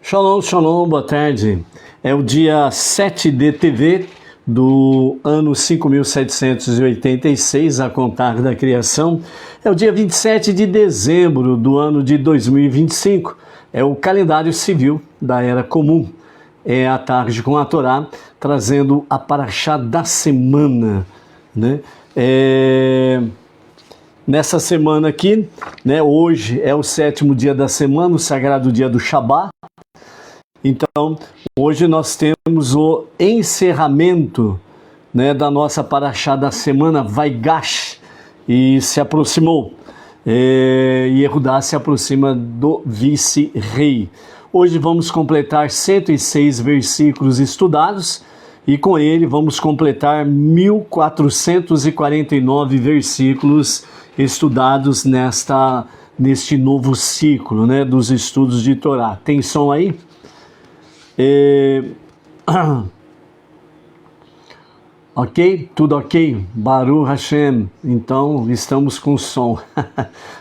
Shalom, shalom, boa tarde. É o dia 7 de TV do ano 5786, a contar da criação. É o dia 27 de dezembro do ano de 2025. É o calendário civil da Era Comum. É a tarde com a Torá, trazendo a paraxá da semana, né? Nessa semana aqui, né, hoje é o 7º dia da semana, o sagrado dia do Shabá. Então, hoje nós temos o encerramento, né, da nossa paraxá da semana, Vaigash, e se aproximou. Yehudá se aproxima do vice-rei. Hoje vamos completar 106 versículos estudados e com ele vamos completar 1449 versículos estudados neste novo ciclo, né, dos estudos de Torá. Tem som aí? Ok? Tudo ok? Baruch Hashem. Então, estamos com som.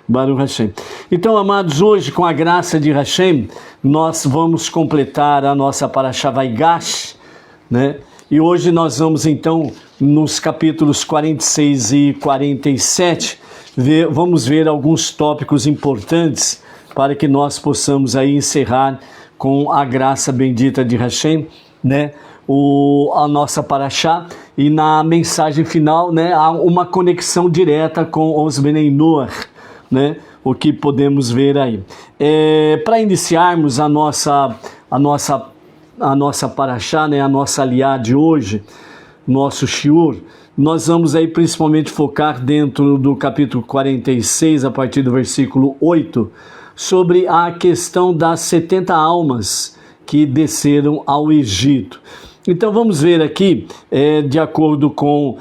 Baruch Hashem. Então, amados, hoje, com a graça de Hashem, nós vamos completar a nossa paraxá Vaigash, né? E hoje nós vamos, então, nos capítulos 46 e 47, vamos ver alguns tópicos importantes para que nós possamos aí encerrar com a graça bendita de Hashem, né, a nossa paraxá, e na mensagem final, né, há uma conexão direta com os Benei Noach, né, o que podemos ver aí. Para iniciarmos a nossa paraxá, né, a nossa aliá de hoje, nosso shiur, nós vamos aí principalmente focar dentro do capítulo 46, a partir do versículo 8, sobre a questão das 70 almas que desceram ao Egito. Então vamos ver aqui, de acordo com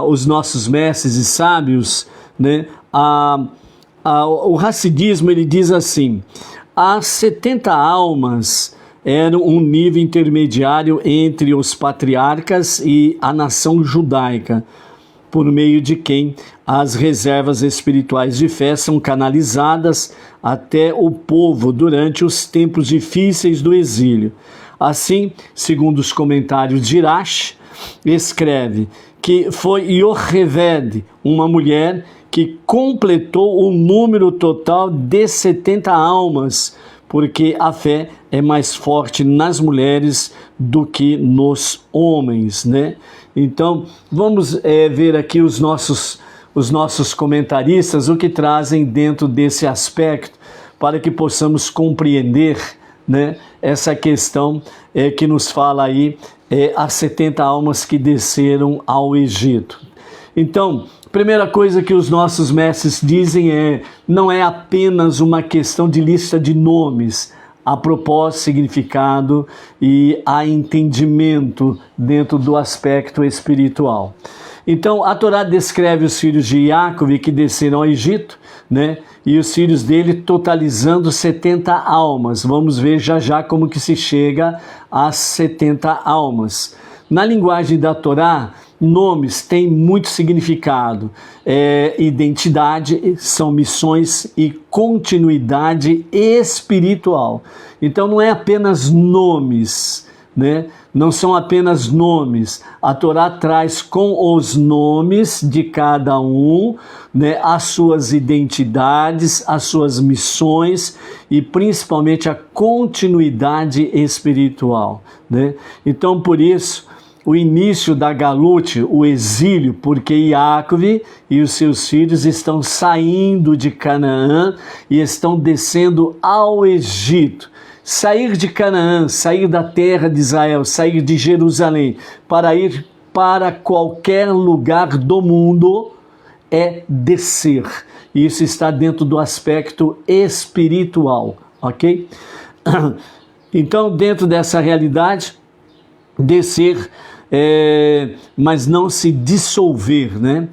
os nossos mestres e sábios, né, o Hassidismo, ele diz assim: as 70 almas eram um nível intermediário entre os patriarcas e a nação judaica, por meio de quem as reservas espirituais de fé são canalizadas até o povo durante os tempos difíceis do exílio. Assim, segundo os comentários de Irash, escreve que foi Yocheved, uma mulher que completou o número total de 70 almas, porque a fé é mais forte nas mulheres do que nos homens, né? Então, vamos ver aqui os nossos comentaristas, o que trazem dentro desse aspecto, para que possamos compreender, né, essa questão que nos fala aí, as 70 almas que desceram ao Egito. Então, primeira coisa que os nossos mestres dizem não é apenas uma questão de lista de nomes, há propósito, significado e há entendimento dentro do aspecto espiritual. Então, a Torá descreve os filhos de Yaakov que desceram ao Egito, né? E os filhos dele totalizando 70 almas. Vamos ver já já como que se chega às 70 almas. Na linguagem da Torá, nomes têm muito significado. Identidade, são missões e continuidade espiritual. Então não é apenas nomes, né? Não são apenas nomes. A Torá traz com os nomes de cada um, né, as suas identidades, as suas missões e principalmente a continuidade espiritual, né? Então, por isso, o início da Galut, o exílio, porque Yaakov e os seus filhos estão saindo de Canaã e estão descendo ao Egito. Sair de Canaã, sair da terra de Israel, sair de Jerusalém para ir para qualquer lugar do mundo é descer. Isso está dentro do aspecto espiritual, ok? Então, dentro dessa realidade, descer, mas não se dissolver, né?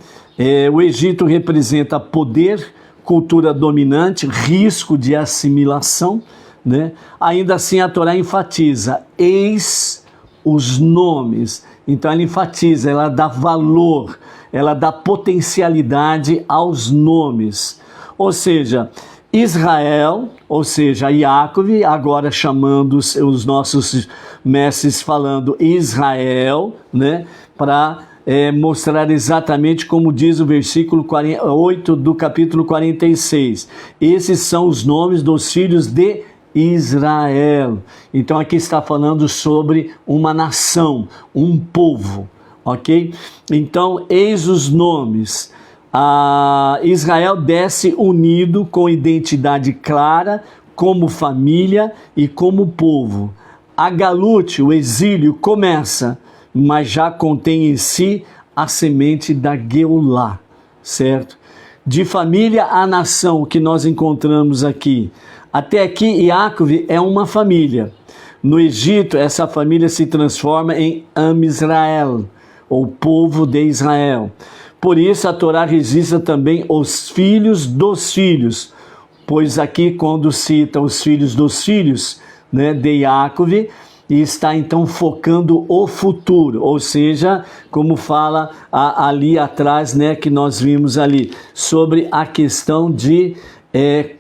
O Egito representa poder, cultura dominante, risco de assimilação, né? Ainda assim a Torá enfatiza, eis os nomes. Então ela enfatiza, ela dá valor, ela dá potencialidade aos nomes. Ou seja, Israel, ou seja, Yaakov, agora chamando os nossos mestres falando Israel, né, para mostrar exatamente como diz o versículo 8 do capítulo 46. Esses são os nomes dos filhos de Israel. Então aqui está falando sobre uma nação, um povo, ok? Então, eis os nomes. Israel desce unido com identidade clara, como família e como povo. A Galute, o exílio, começa, mas já contém em si a semente da Geulá, certo? De família a nação que nós encontramos aqui. Até aqui, Yaakov é uma família. No Egito, essa família se transforma em Am Israel, ou povo de Israel. Por isso, a Torá registra também os filhos dos filhos, pois aqui, quando cita os filhos dos filhos, né, de Yaakov, e está então focando o futuro, ou seja, como fala ali atrás, né, que nós vimos ali, sobre a questão de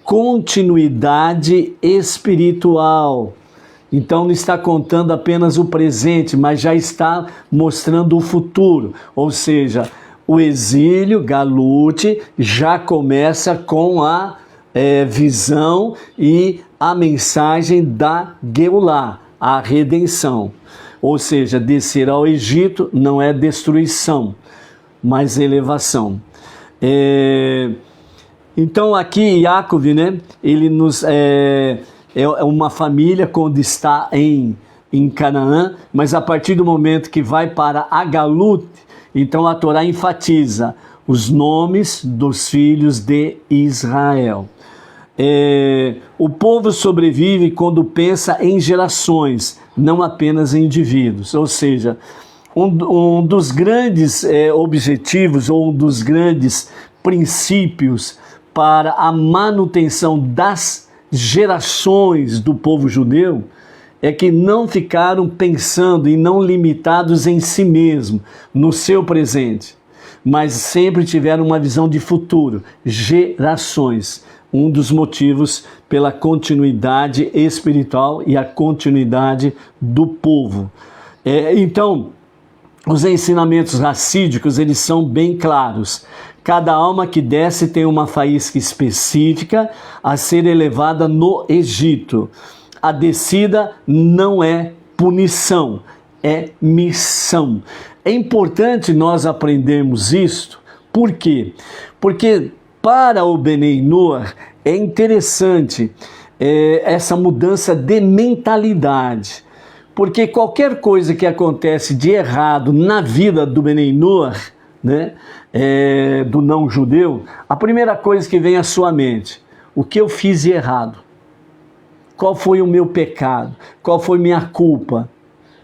continuidade espiritual. Então não está contando apenas o presente, mas já está mostrando o futuro, ou seja, o exílio, Galute, já começa com a visão e a mensagem da Geulá, a redenção. Ou seja, descer ao Egito não é destruição, mas elevação. Então aqui Yaakov, né, ele nos é uma família quando está em Canaã, mas a partir do momento que vai para a Galute, então a Torá enfatiza os nomes dos filhos de Israel. O povo sobrevive quando pensa em gerações, não apenas em indivíduos. Ou seja, um dos grandes objetivos ou um dos grandes princípios para a manutenção das gerações do povo judeu é que não ficaram pensando e não limitados em si mesmo, no seu presente, mas sempre tiveram uma visão de futuro, gerações. Um dos motivos pela continuidade espiritual e a continuidade do povo. Então, os ensinamentos racídicos, eles são bem claros. Cada alma que desce tem uma faísca específica a ser elevada no Egito. A descida não é punição, é missão. É importante nós aprendermos isto. Por quê? Porque para o Benei Noach é interessante essa mudança de mentalidade. Porque qualquer coisa que acontece de errado na vida do Benei Noach, né, do não-judeu, a primeira coisa que vem à sua mente: o que eu fiz de errado? Qual foi o meu pecado? Qual foi minha culpa?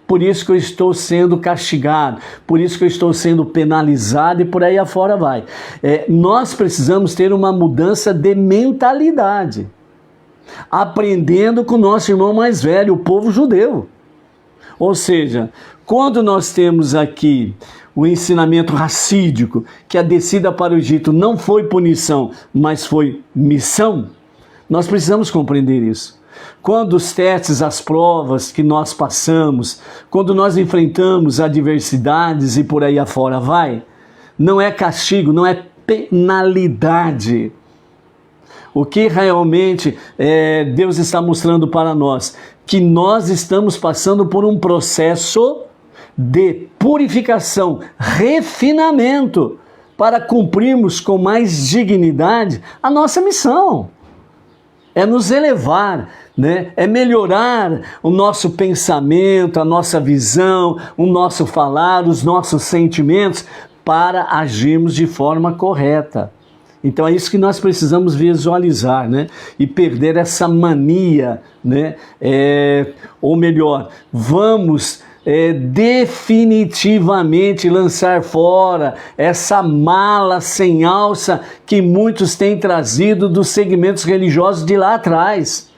Por isso que eu estou sendo castigado, por isso que eu estou sendo penalizado e por aí afora vai. Nós precisamos ter uma mudança de mentalidade, aprendendo com o nosso irmão mais velho, o povo judeu. Ou seja, quando nós temos aqui o ensinamento racídico, que a descida para o Egito não foi punição, mas foi missão, nós precisamos compreender isso. Quando os testes, as provas que nós passamos, quando nós enfrentamos adversidades e por aí afora vai, não é castigo, não é penalidade. O que realmente Deus está mostrando para nós? Que nós estamos passando por um processo de purificação, refinamento, para cumprirmos com mais dignidade a nossa missão. É nos elevar, né? É melhorar o nosso pensamento, a nossa visão, o nosso falar, os nossos sentimentos, para agirmos de forma correta. Então é isso que nós precisamos visualizar, né? E perder essa mania, né? Ou melhor, vamos definitivamente lançar fora essa mala sem alça que muitos têm trazido dos segmentos religiosos de lá atrás.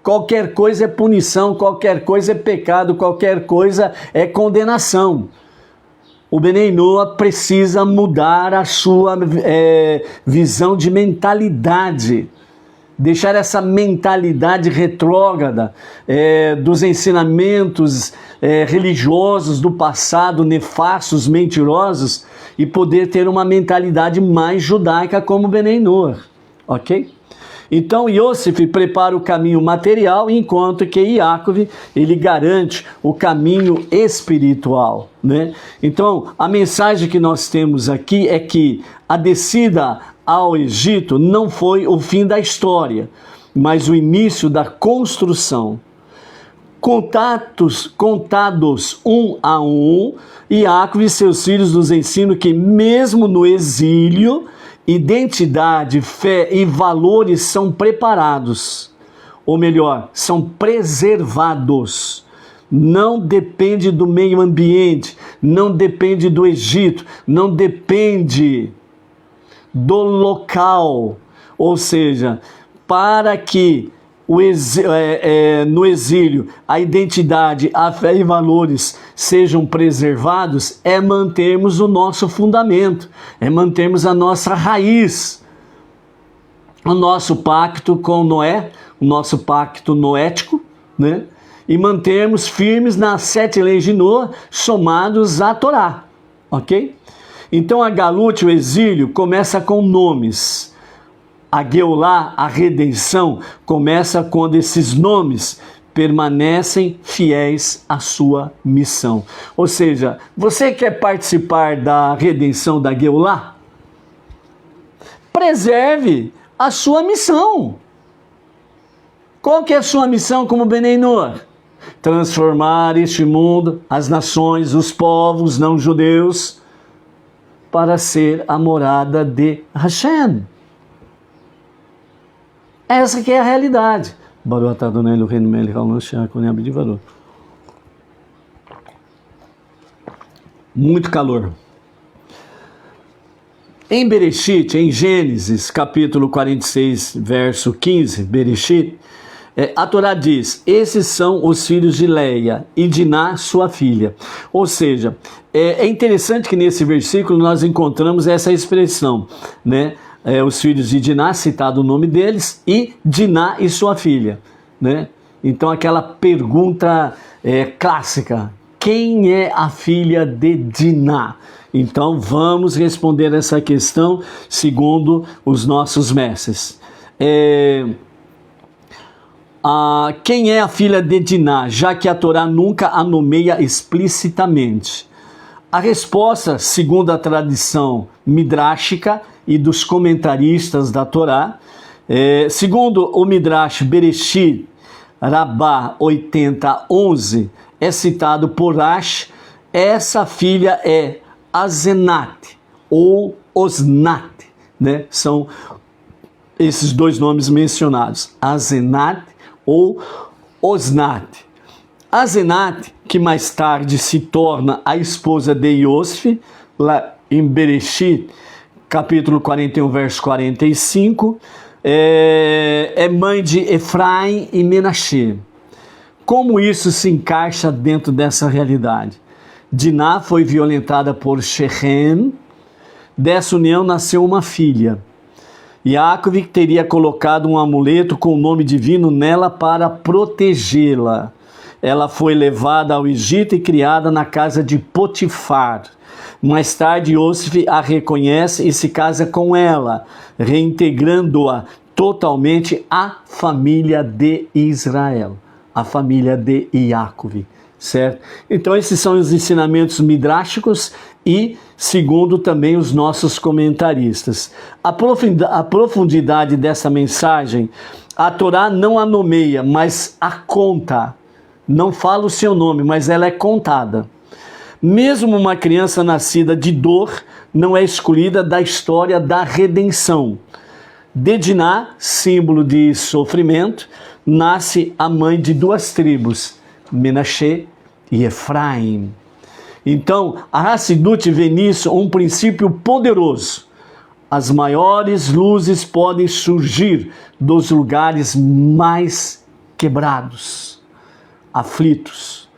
Qualquer coisa é punição, qualquer coisa é pecado, qualquer coisa é condenação. O Benei Noach precisa mudar a sua visão de mentalidade. deixar essa mentalidade retrógrada dos ensinamentos religiosos do passado, nefastos, mentirosos, e poder ter uma mentalidade mais judaica como Benei Noach, ok? Então Yosef prepara o caminho material, enquanto que Yaakov, ele garante o caminho espiritual, né? Então a mensagem que nós temos aqui é que a descida ao Egito não foi o fim da história, mas o início da construção. Contados um a um, Yaakov e seus filhos nos ensinam que mesmo no exílio, identidade, fé e valores são preparados, ou melhor, são preservados. Não depende do meio ambiente, não depende do Egito, não depende do local. Ou seja, para que no exílio a identidade, a fé e valores sejam preservados, é mantermos o nosso fundamento, é mantermos a nossa raiz, o nosso pacto com Noé, o nosso pacto noético, né? E mantermos firmes nas 7 leis de Noé, somados à Torá, ok? Então a Galut, o exílio, começa com nomes. A Geulá, a redenção, começa quando esses nomes permanecem fiéis à sua missão. Ou seja, você quer participar da redenção da Geulá? Preserve a sua missão. Qual que é a sua missão como Benei Noach? Transformar este mundo, as nações, os povos não judeus, para ser a morada de Hashem. Essa que é a realidade. Muito calor. Em Bereshit, em Gênesis, capítulo 46, verso 15, Bereshit, a Torá diz: esses são os filhos de Leia e Diná, sua filha. Ou seja, é interessante que nesse versículo nós encontramos essa expressão, né? Os filhos de Diná, citado o nome deles, e Diná e sua filha, né? Então aquela pergunta clássica: quem é a filha de Diná? Então vamos responder essa questão segundo os nossos mestres. Quem é a filha de Diná, já que a Torá nunca a nomeia explicitamente? A resposta, segundo a tradição midráchica e dos comentaristas da Torá, segundo o Midrash Bereshit Rabbah 80:11, é citado por Rashi, essa filha é Azenat ou Osnat, né? São esses dois nomes mencionados, Azenat ou Osnat. Azenat, que mais tarde se torna a esposa de Yosef, lá em Bereshit, capítulo 41, verso 45, é mãe de Efraim e Menashe. Como isso se encaixa dentro dessa realidade? Diná foi violentada por Shechem, dessa união nasceu uma filha. Yaakov teria colocado um amuleto com o nome divino nela para protegê-la. Ela foi levada ao Egito e criada na casa de Potifar. Mais tarde, Yosef a reconhece e se casa com ela, reintegrando-a totalmente à família de Israel, à família de Yaakov, certo? Então esses são os ensinamentos midráshicos e segundo também os nossos comentaristas. A profundidade dessa mensagem, a Torá não a nomeia, mas a conta. Não fala o seu nome, mas ela é contada. Mesmo uma criança nascida de dor não é excluída da história da redenção. De Diná, símbolo de sofrimento, nasce a mãe de 2 tribos, Menashe e Efraim. Então, a Hassidut vê nisso um princípio poderoso. As maiores luzes podem surgir dos lugares mais quebrados, aflitos.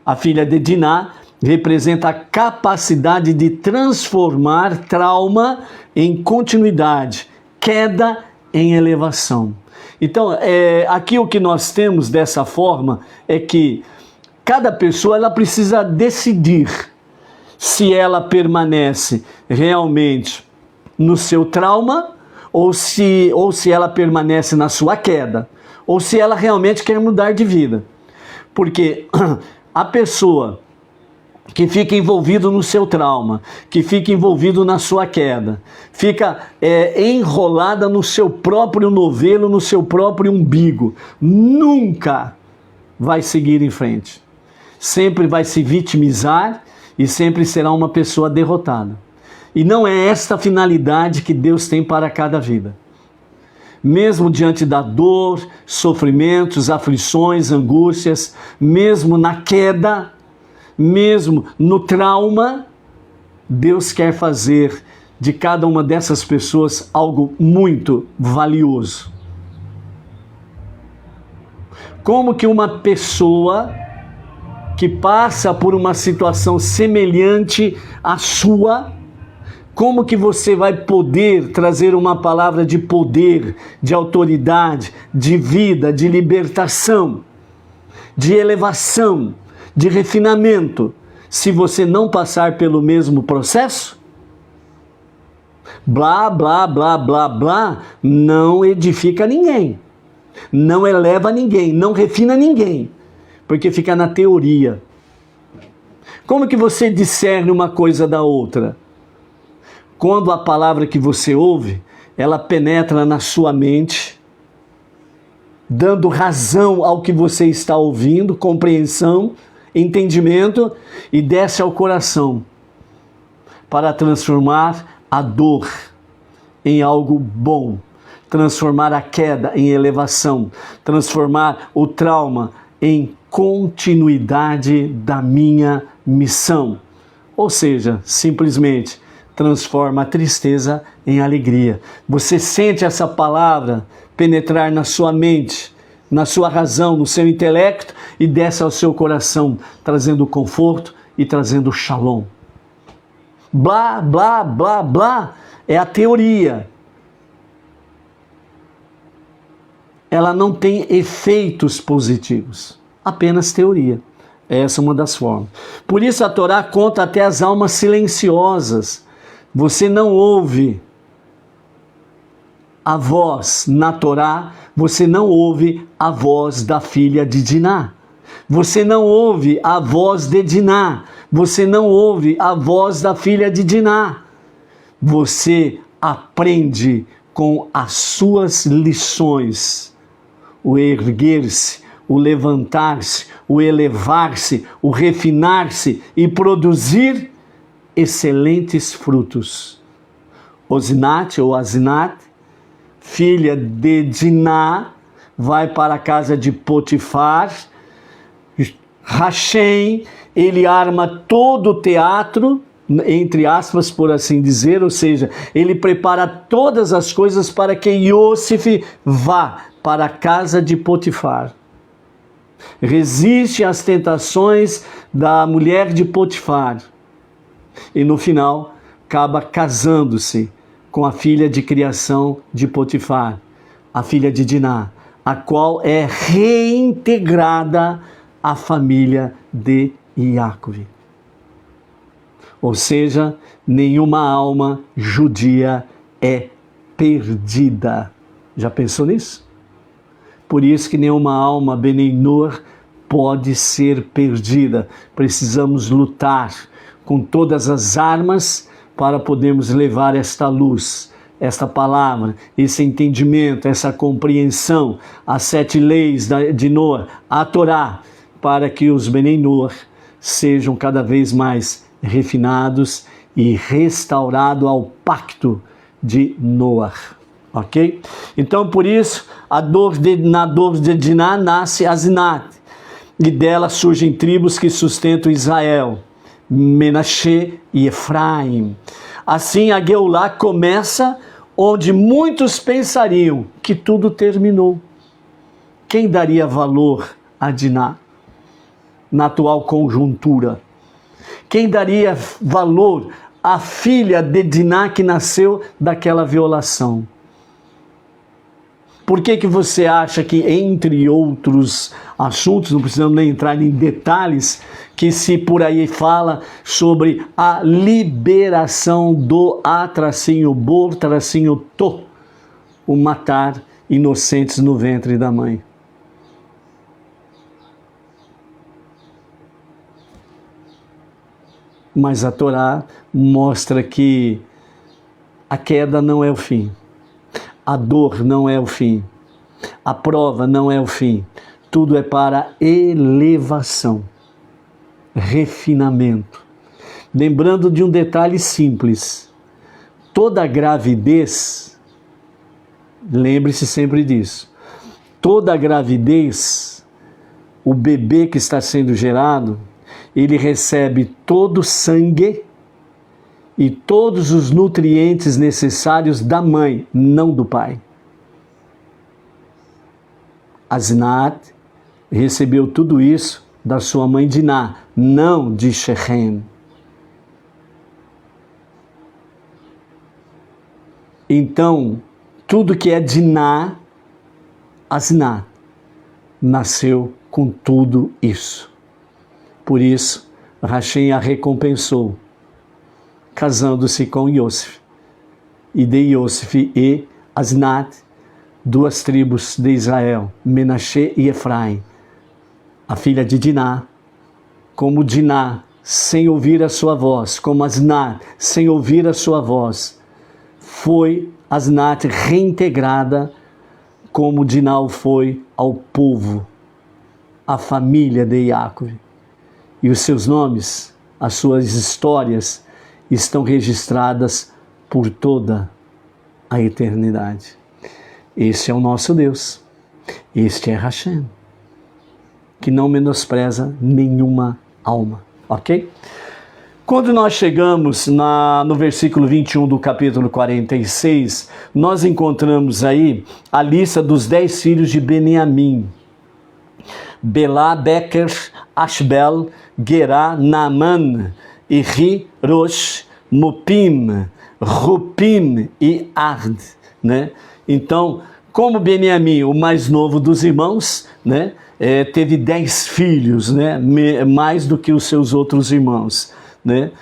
A filha de Diná representa a capacidade de transformar trauma em continuidade, queda em elevação. Então, aqui o que nós temos dessa forma é que cada pessoa ela precisa decidir se ela permanece realmente no seu trauma ou se ela permanece na sua queda, ou se ela realmente quer mudar de vida. Porque a pessoa que fica envolvido no seu trauma, que fica envolvido na sua queda, fica enrolada no seu próprio novelo, no seu próprio umbigo, nunca vai seguir em frente. Sempre vai se vitimizar e sempre será uma pessoa derrotada. E não é esta a finalidade que Deus tem para cada vida. Mesmo diante da dor, sofrimentos, aflições, angústias, mesmo na queda, mesmo no trauma, Deus quer fazer de cada uma dessas pessoas algo muito valioso. Como que uma pessoa que passa por uma situação semelhante à sua, como que você vai poder trazer uma palavra de poder, de autoridade, de vida, de libertação, de elevação, de refinamento, se você não passar pelo mesmo processo? Blá, blá, blá, blá, blá, não edifica ninguém, não eleva ninguém, não refina ninguém, porque fica na teoria. Como que você discerne uma coisa da outra? Quando a palavra que você ouve, ela penetra na sua mente, dando razão ao que você está ouvindo, compreensão, entendimento, e desce ao coração para transformar a dor em algo bom, transformar a queda em elevação, transformar o trauma em continuidade da minha missão. Ou seja, simplesmente transforma a tristeza em alegria. Você sente essa palavra penetrar na sua mente, na sua razão, no seu intelecto e desce ao seu coração, trazendo conforto e trazendo shalom. Blá, blá, blá, blá é a teoria. Ela não tem efeitos positivos, apenas teoria. Essa é uma das formas. Por isso a Torá conta até as almas silenciosas. Você não ouve a voz na Torá, você não ouve a voz da filha de Diná. Você não ouve a voz de Diná. Você não ouve a voz da filha de Diná. Você aprende com as suas lições. O erguer-se, o levantar-se, o elevar-se, o refinar-se e produzir excelentes frutos. Osinat ou Asinat, filha de Diná, vai para a casa de Potifar. Hashem, ele arma todo o teatro, entre aspas, por assim dizer, ou seja, ele prepara todas as coisas para que Yosef vá para a casa de Potifar. Resiste às tentações da mulher de Potifar. E no final, acaba casando-se com a filha de criação de Potifar, a filha de Diná, a qual é reintegrada à família de Iacove. Ou seja, nenhuma alma judia é perdida. Já pensou nisso? Por isso que nenhuma alma Beneinor pode ser perdida. Precisamos lutar com todas as armas para podermos levar esta luz, esta palavra, esse entendimento, essa compreensão, as 7 leis de Noa, a Torá, para que os Beneinor sejam cada vez mais refinados e restaurados ao pacto de Noa. Ok? Então, por isso, na dor de Diná nasce Asinat, e dela surgem tribos que sustentam Israel, Menashe e Efraim. Assim, a Geulá começa onde muitos pensariam que tudo terminou. Quem daria valor a Diná na atual conjuntura? Quem daria valor à filha de Diná que nasceu daquela violação? Por que você acha que, entre outros assuntos, não precisamos nem entrar em detalhes, que se por aí fala sobre a liberação do A-bor-to, o matar inocentes no ventre da mãe? Mas a Torá mostra que a queda não é o fim, a dor não é o fim, a prova não é o fim, tudo é para elevação, refinamento. Lembrando de um detalhe simples, toda gravidez, lembre-se sempre disso, toda gravidez, o bebê que está sendo gerado, ele recebe todo o sangue e todos os nutrientes necessários da mãe, não do pai. Asnat recebeu tudo isso da sua mãe Diná, não de Shechem. Então, tudo que é Diná, Asnat, nasceu com tudo isso. Por isso, Hashem a recompensou, casando-se com Yosef. E de Yosef e Asnat, duas tribos de Israel, Menashe e Efraim, a filha de Diná, como Diná, sem ouvir a sua voz, como Asnat, sem ouvir a sua voz, foi Asnat reintegrada como Diná foi ao povo, à família de Yaakov. E os seus nomes, as suas histórias, estão registradas por toda a eternidade. Este é o nosso Deus. Este é Hashem, que não menospreza nenhuma alma. Ok? Quando nós chegamos no versículo 21 do capítulo 46, nós encontramos aí a lista dos 10 filhos de Beniamim. Belá, Beker, Ashbel, Gerá, Naaman, Iri, Rosh, Mupim, Rupim e Ard, né? Então, como Beniamim, o mais novo dos irmãos, né, teve 10 filhos, né, mais do que os seus outros irmãos, né?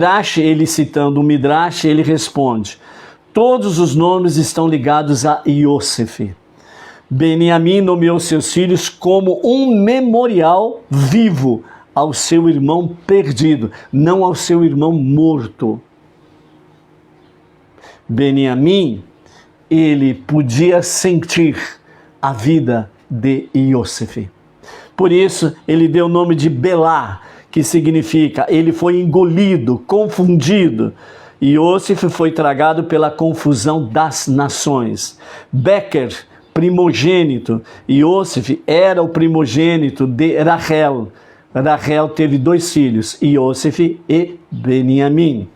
Rashi, ele citando o Midrash, ele responde: todos os nomes estão ligados a Yosef. Beniamim nomeou seus filhos como um memorial vivo ao seu irmão perdido, não ao seu irmão morto. Beniamim, ele podia sentir a vida de Yosef. Por isso, ele deu o nome de Belá, que significa ele foi engolido, confundido. Yosef foi tragado pela confusão das nações. Beker, primogênito. Yosef era o primogênito de Rachel. Rachel teve 2 filhos, Yosef e Beniamim.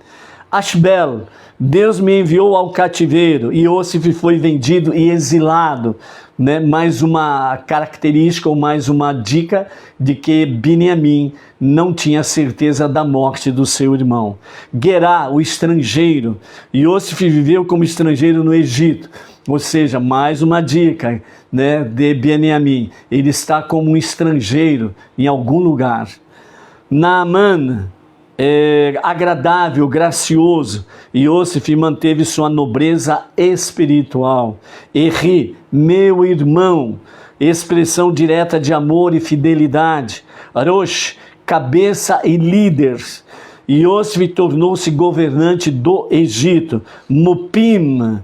Ashbel, Deus me enviou ao cativeiro. Yosef foi vendido e exilado, né? Mais uma característica ou mais uma dica de que Beniamim não tinha certeza da morte do seu irmão. Gerá, o estrangeiro. Yosef viveu como estrangeiro no Egito. Ou seja, mais uma dica, né, de Beniamim. Ele está como um estrangeiro em algum lugar. Naaman, agradável, gracioso. Yosef manteve sua nobreza espiritual. Eri, meu irmão, expressão direta de amor e fidelidade. Rosh, cabeça e líder. Yosef tornou-se governante do Egito. Mupim,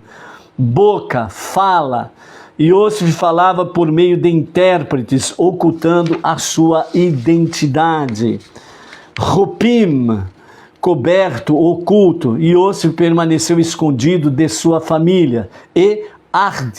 boca, fala. Yosef falava por meio de intérpretes, ocultando a sua identidade. Rupim, coberto, oculto. Yosef permaneceu escondido de sua família. E Ard,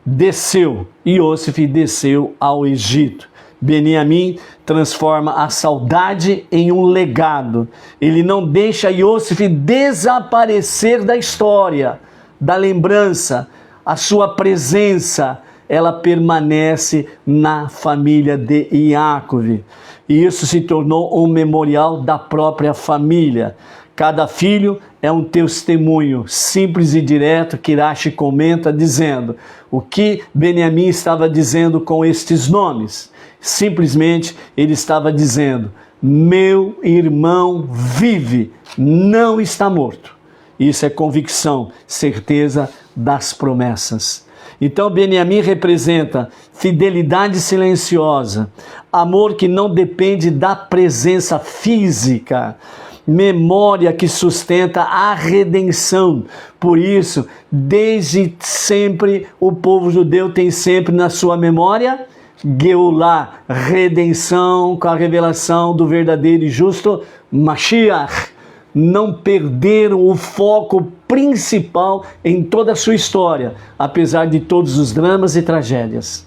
desceu. Yosef desceu ao Egito. Beniamim transforma a saudade em um legado. Ele não deixa Yosef desaparecer da história, da lembrança. A sua presença, ela permanece na família de Yaakov. E isso se tornou um memorial da própria família. Cada filho é um testemunho simples e direto que Rashi comenta dizendo o que Beniamim estava dizendo com estes nomes. Simplesmente ele estava dizendo: meu irmão vive, não está morto. Isso é convicção, certeza das promessas. Então Beniamim representa fidelidade silenciosa, amor que não depende da presença física, memória que sustenta a redenção. Por isso, desde sempre, o povo judeu tem sempre na sua memória Geulah, redenção com a revelação do verdadeiro e justo Mashiach. Não perderam o foco principal em toda a sua história, apesar de todos os dramas e tragédias.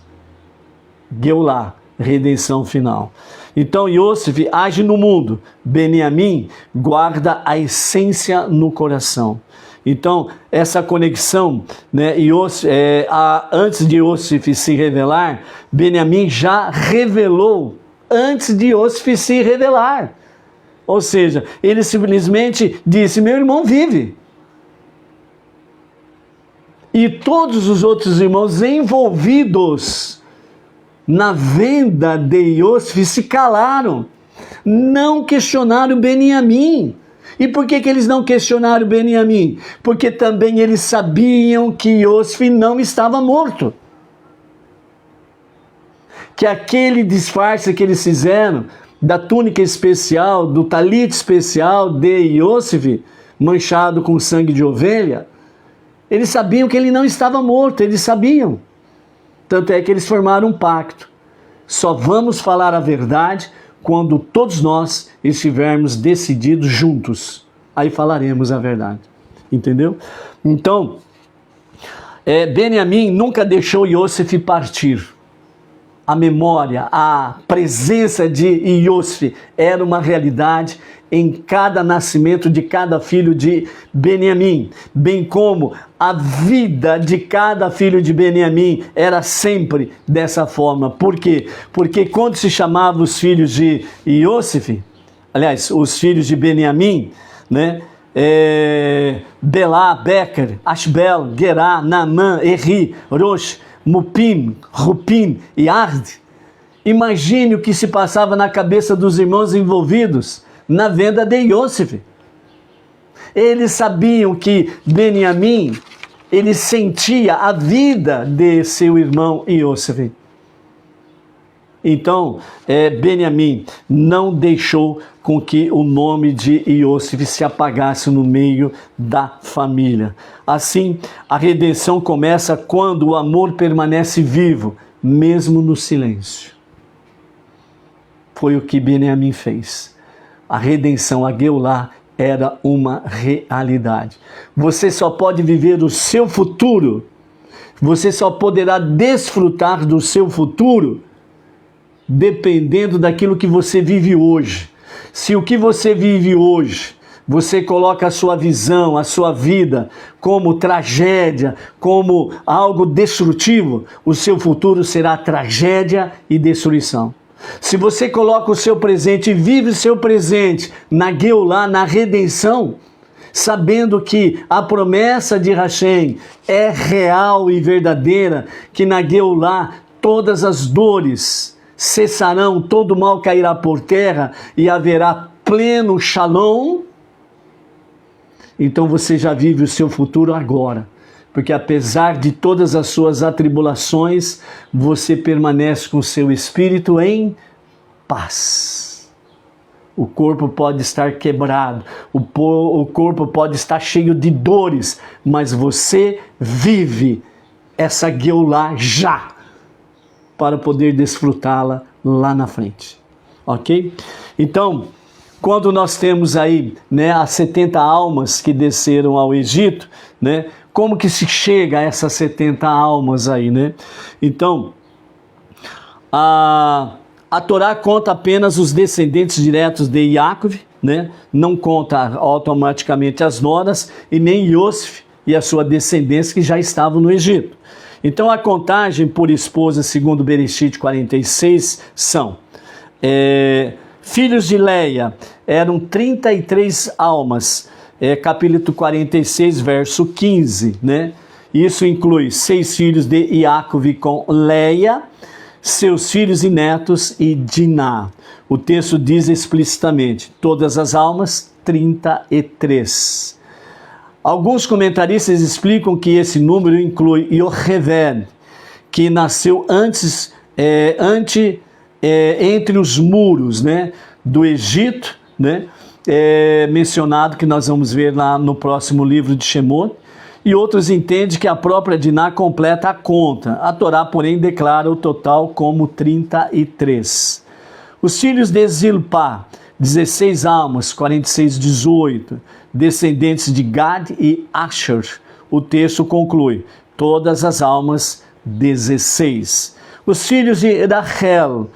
Geulah, redenção final. Então Yosef age no mundo, Beniamim guarda a essência no coração. Então essa conexão, né, antes de Yosef se revelar, Beniamim já revelou antes de Yosef se revelar. Ou seja, ele simplesmente disse: meu irmão vive. E todos os outros irmãos envolvidos na venda de Yosef se calaram, não questionaram Beniamim. E por que eles não questionaram Beniamim? Porque também eles sabiam que Yosef não estava morto. Que aquele disfarce que eles fizeram da túnica especial, do talit especial de Yosef, manchado com sangue de ovelha, eles sabiam que ele não estava morto, eles sabiam. Tanto é que eles formaram um pacto. Só vamos falar a verdade quando todos nós estivermos decididos juntos. Aí falaremos a verdade. Entendeu? Então, Beniamim nunca deixou Yosef partir. A memória, a presença de Yosef era uma realidade em cada nascimento de cada filho de Beniamim, bem como a vida de cada filho de Beniamim era sempre dessa forma. Por quê? Porque quando se chamava os filhos de Yosef, aliás, os filhos de Beniamim, né? Belá, Becher, Ashbel, Gerá, Naamã, Eri, Rosh, Mupim, Rupim e Ard. Imagine o que se passava na cabeça dos irmãos envolvidos na venda de Yosef. Eles sabiam que Beniamim, ele sentia a vida de seu irmão Yosef. Então, Beniamim não deixou com que o nome de Yosef se apagasse no meio da família. Assim, a redenção começa quando o amor permanece vivo, mesmo no silêncio. Foi o que Beniamim fez. A redenção, a Geulah, era uma realidade. Você só pode viver o seu futuro, você só poderá desfrutar do seu futuro dependendo daquilo que você vive hoje. Se o que você vive hoje, você coloca a sua visão, a sua vida como tragédia, como algo destrutivo, o seu futuro será tragédia e destruição. Se você coloca o seu presente e vive o seu presente na Geulah, na redenção, sabendo que a promessa de Hashem é real e verdadeira, que na Geulah todas as dores cessarão, todo mal cairá por terra e haverá pleno shalom, então você já vive o seu futuro agora. Porque apesar de todas as suas atribulações, você permanece com seu espírito em paz. O corpo pode estar quebrado, o corpo pode estar cheio de dores, mas você vive essa Geulah já, para poder desfrutá-la lá na frente. Ok? Então, quando nós temos aí, né, as 70 almas que desceram ao Egito, né, como que se chega a essas 70 almas aí, né? Então, a Torá conta apenas os descendentes diretos de Yaakov, né? Não conta automaticamente as noras e nem Yosef e a sua descendência que já estavam no Egito. Então a contagem por esposa, segundo Bereshit 46, são filhos de Leia, eram 33 almas, capítulo 46, verso 15, né? Isso inclui 6 filhos de Iacov com Leia, seus filhos e netos e Diná. O texto diz explicitamente, todas as almas, 33. Alguns comentaristas explicam que esse número inclui Yocheved, que nasceu entre os muros, né, do Egito, né, mencionado, que nós vamos ver lá no próximo livro de Shemot, e outros entendem que a própria Diná completa a conta. A Torá, porém, declara o total como 33. Os filhos de Zilpá, 16 almas, 46, 18, descendentes de Gad e Asher. O texto conclui, todas as almas, 16. Os filhos de Rachel,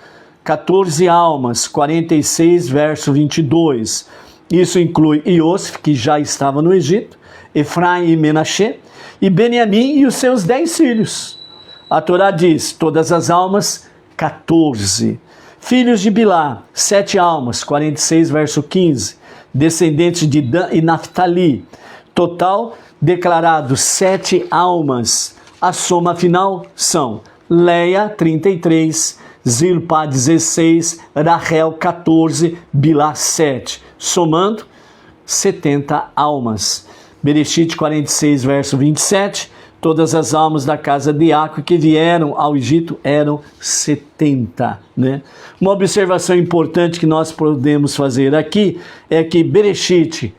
14 almas, 46, verso 22. Isso inclui Iosef, que já estava no Egito, Efraim e Menashe, e Beniamim e os seus 10 filhos. A Torá diz, todas as almas, 14. Filhos de Bilá, 7 almas, 46, verso 15. Descendentes de Dan e Naphtali. Total declarado 7 almas. A soma final são Leia, 33, Zilpá, 16, Rachel, 14, Bilá, 7. Somando, 70 almas. Bereshit 46, verso 27, todas as almas da casa de Iaco que vieram ao Egito eram 70. Né? Uma observação importante que nós podemos fazer aqui é que Bereshit,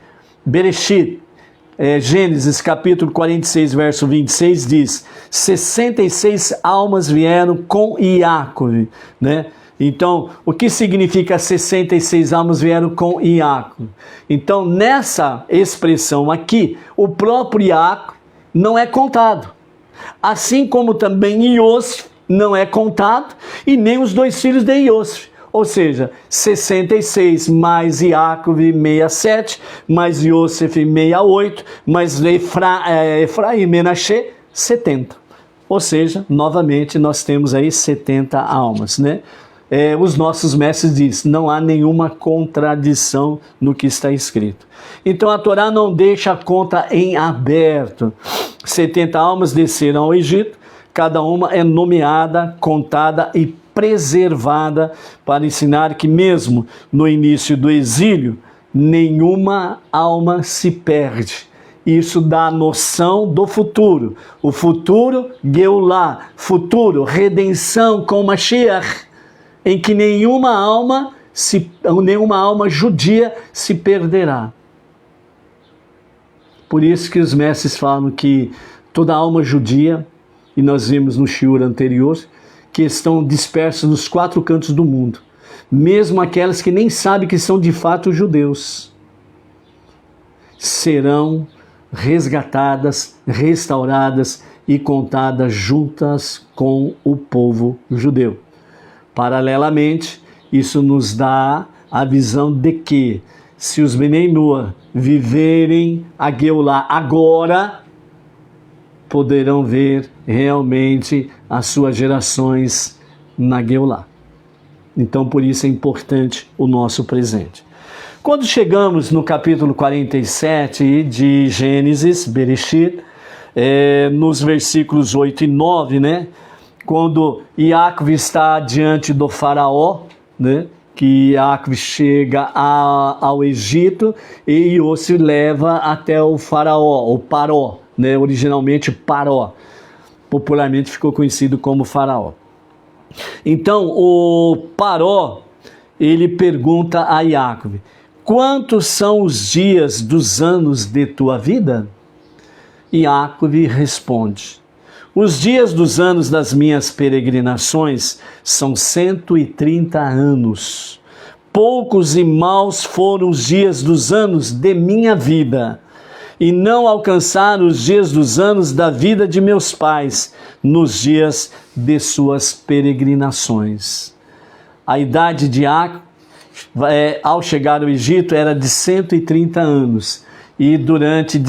Gênesis capítulo 46, verso 26 diz, 66 almas vieram com Iacov, né? Então, o que significa 66 almas vieram com Iacov? Então, nessa expressão aqui, o próprio Iacov não é contado. Assim como também Iosef não é contado, e nem os 2 filhos de Iosef. Ou seja, 66 mais Iacov, 67, mais Iosef, 68, mais Efraim e Menashe, 70. Ou seja, novamente, nós temos aí 70 almas, né? Os nossos mestres dizem, não há nenhuma contradição no que está escrito. Então a Torá não deixa a conta em aberto. 70 almas desceram ao Egito, cada uma é nomeada, contada e preservada para ensinar que mesmo no início do exílio, nenhuma alma se perde. Isso dá noção do futuro. O futuro, Geulah, futuro, redenção com Mashiach, em que nenhuma alma judia se perderá. Por isso que os mestres falam que toda alma judia, e nós vimos no shiur anterior, que estão dispersas nos 4 cantos do mundo, mesmo aquelas que nem sabem que são de fato judeus, serão resgatadas, restauradas e contadas juntas com o povo judeu. Paralelamente, isso nos dá a visão de que, se os Bnei Noach viverem a Geulah agora, poderão ver realmente as suas gerações na Geulah. Então, por isso é importante o nosso presente. Quando chegamos no capítulo 47 de Gênesis, Bereshit, nos versículos 8 e 9, né? Quando Iacov está diante do faraó, né, que Iacov chega ao Egito e Iosef leva até o faraó, o Paró, né, originalmente Paró, popularmente ficou conhecido como faraó. Então o Paró, ele pergunta a Iacov, quantos são os dias dos anos de tua vida? Iacov responde, os dias dos anos das minhas peregrinações são 130 anos. Poucos e maus foram os dias dos anos de minha vida, e não alcançaram os dias dos anos da vida de meus pais, nos dias de suas peregrinações. A idade de Iacov, ao chegar ao Egito, era de 130 anos. E durante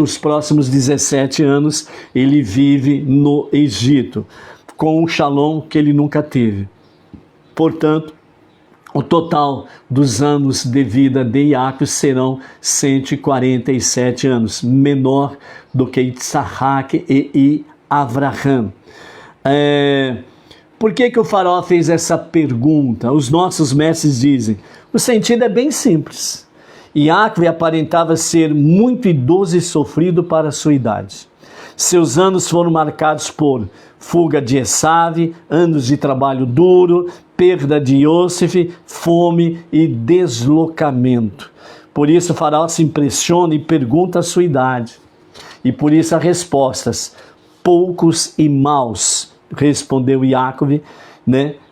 os próximos 17 anos, ele vive no Egito, com um shalom que ele nunca teve. Portanto, O total dos anos de vida de Iacove serão 147 anos, menor do que Isaac e Avraham. Por que o faraó fez essa pergunta? Os nossos mestres dizem, o sentido é bem simples. Iacove aparentava ser muito idoso e sofrido para a sua idade. Seus anos foram marcados por fuga de Esav, anos de trabalho duro, perda de Yosef, fome e deslocamento. Por isso o faraó se impressiona e pergunta a sua idade. E por isso as respostas, poucos e maus, respondeu Iacove,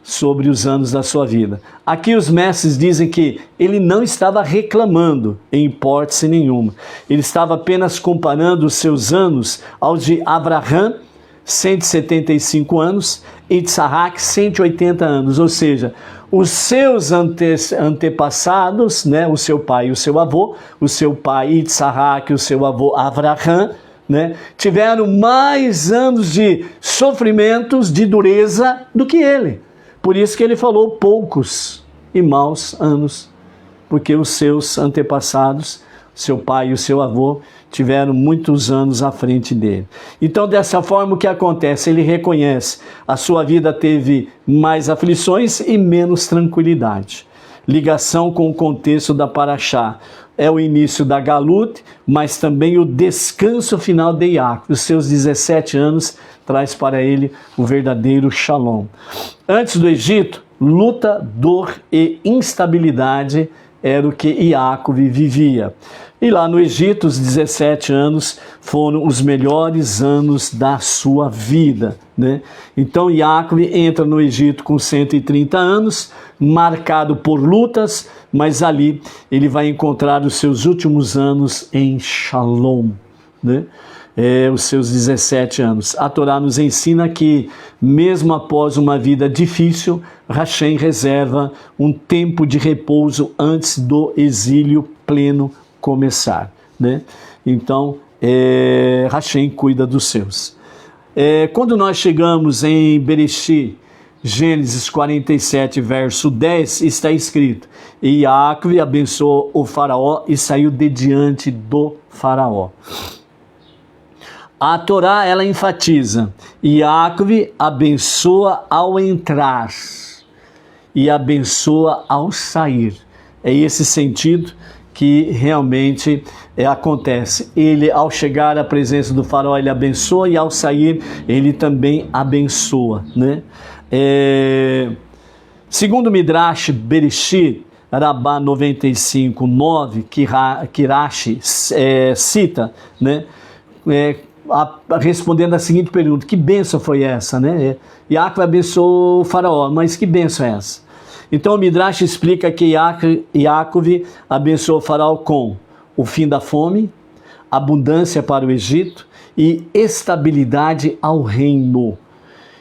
sobre os anos da sua vida. Aqui os mestres dizem que ele não estava reclamando em hipótese nenhuma. Ele estava apenas comparando os seus anos aos de Avraham, 175 anos, e Isaac, 180 anos. Ou seja, os seus antepassados, o seu pai e o seu avô, o seu pai Isaac e o seu avô Avraham, tiveram mais anos de sofrimentos, de dureza do que ele. Por isso que ele falou poucos e maus anos, porque os seus antepassados, seu pai e o seu avô, tiveram muitos anos à frente dele. Então, dessa forma, o que acontece? Ele reconhece, a sua vida teve mais aflições e menos tranquilidade. Ligação com o contexto da Paraxá. É o início da Galut, mas também o descanso final de Iacove. Os seus 17 anos traz para ele o verdadeiro Shalom. Antes do Egito, luta, dor e instabilidade era o que Iacove vivia. E lá no Egito, os 17 anos foram os melhores anos da sua vida, Então Iacove entra no Egito com 130 anos, marcado por lutas, mas ali ele vai encontrar os seus últimos anos em Shalom, os seus 17 anos. A Torá nos ensina que, mesmo após uma vida difícil, Hashem reserva um tempo de repouso antes do exílio pleno começar, Então, Hashem cuida dos seus. Quando nós chegamos em Bereshit, Gênesis 47, verso 10, está escrito: e Iacove abençoou o faraó e saiu de diante do faraó. A Torá, ela enfatiza, Iacove abençoa ao entrar e abençoa ao sair. É esse sentido que realmente acontece. Ele, ao chegar à presença do faraó, ele abençoa, e ao sair, ele também abençoa, Segundo Midrash Bereshit, Rabá 95:9, que Rashi cita, respondendo a seguinte pergunta: que bênção foi essa, Iacove abençoou o faraó, mas que bênção é essa? Então o Midrash explica que Iacove abençoou o faraó com o fim da fome, abundância para o Egito e estabilidade ao reino.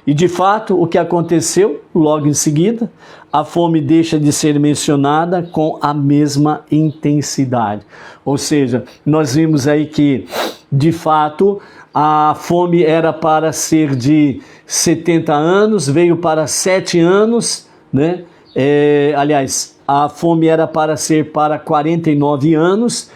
E de fato, o que aconteceu logo em seguida, a fome deixa de ser mencionada com a mesma intensidade. Ou seja, nós vimos aí que, de fato, a fome era para ser de 70 anos, veio para 7 anos, aliás, a fome era para ser para 49 anos,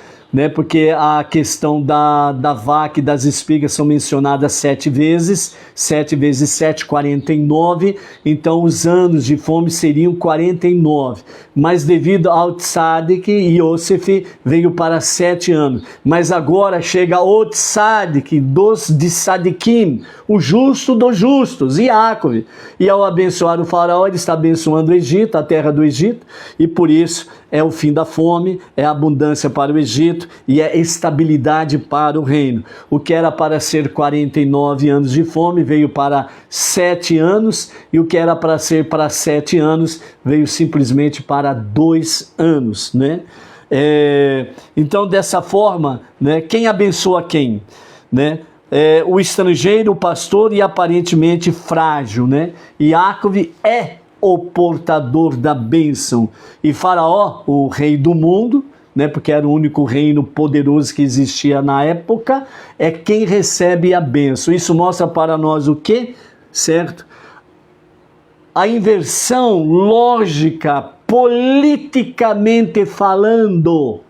porque a questão da vaca e das espigas são mencionadas 7 vezes, 7 vezes 7, 49, então os anos de fome seriam 49, mas devido ao Tzadik, Yosef veio para 7 anos, mas agora chega o Tzadik, de Tzadikim, o justo dos justos, Iacove, e ao abençoar o faraó, ele está abençoando o Egito, a terra do Egito, e por isso é o fim da fome, é abundância para o Egito e é estabilidade para o reino. O que era para ser 49 anos de fome veio para 7 anos, e o que era para ser para 7 anos veio simplesmente para 2 anos, Então, dessa forma, quem abençoa quem? O estrangeiro, o pastor e aparentemente frágil, Iacove é o portador da bênção, e Faraó, o rei do mundo, porque era o único reino poderoso que existia na época, é quem recebe a bênção. Isso mostra para nós o quê? Certo? a inversão lógica, politicamente falando.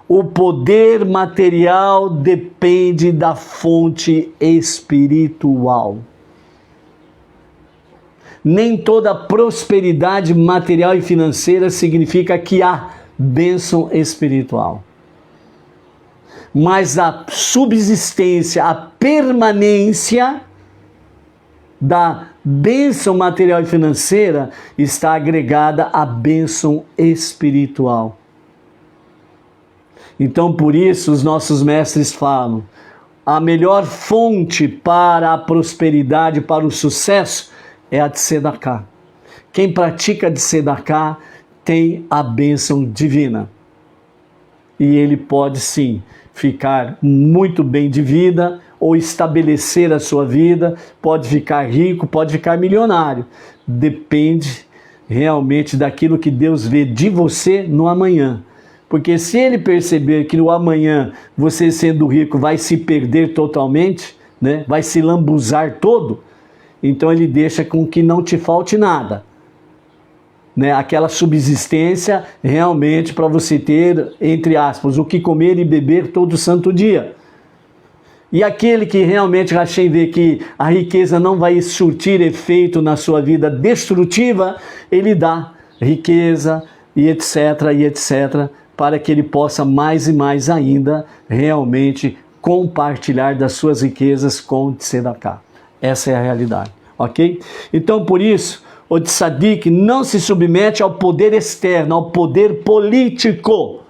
O poder material depende da fonte espiritual. Nem toda prosperidade material e financeira significa que há bênção espiritual. Mas a subsistência, a permanência da bênção material e financeira está agregada à bênção espiritual. Então, por isso, os nossos mestres falam, a melhor fonte para a prosperidade, para o sucesso, é a de Tzedakah. Quem pratica de Tzedakah tem a bênção divina. E ele pode, sim, ficar muito bem de vida, ou estabelecer a sua vida, pode ficar rico, pode ficar milionário. Depende realmente daquilo que Deus vê de você no amanhã. Porque se ele perceber que no amanhã você sendo rico vai se perder totalmente, né, vai se lambuzar todo, então ele deixa com que não te falte nada. Né, aquela subsistência realmente para você ter, entre aspas, o que comer e beber todo santo dia. E aquele que realmente Hashem vê que a riqueza não vai surtir efeito na sua vida destrutiva, ele dá riqueza e etc, para que ele possa mais e mais ainda realmente compartilhar das suas riquezas com Tzedakah. Essa é a realidade, ok? Então, por isso, o tzadik não se submete ao poder externo, ao poder político.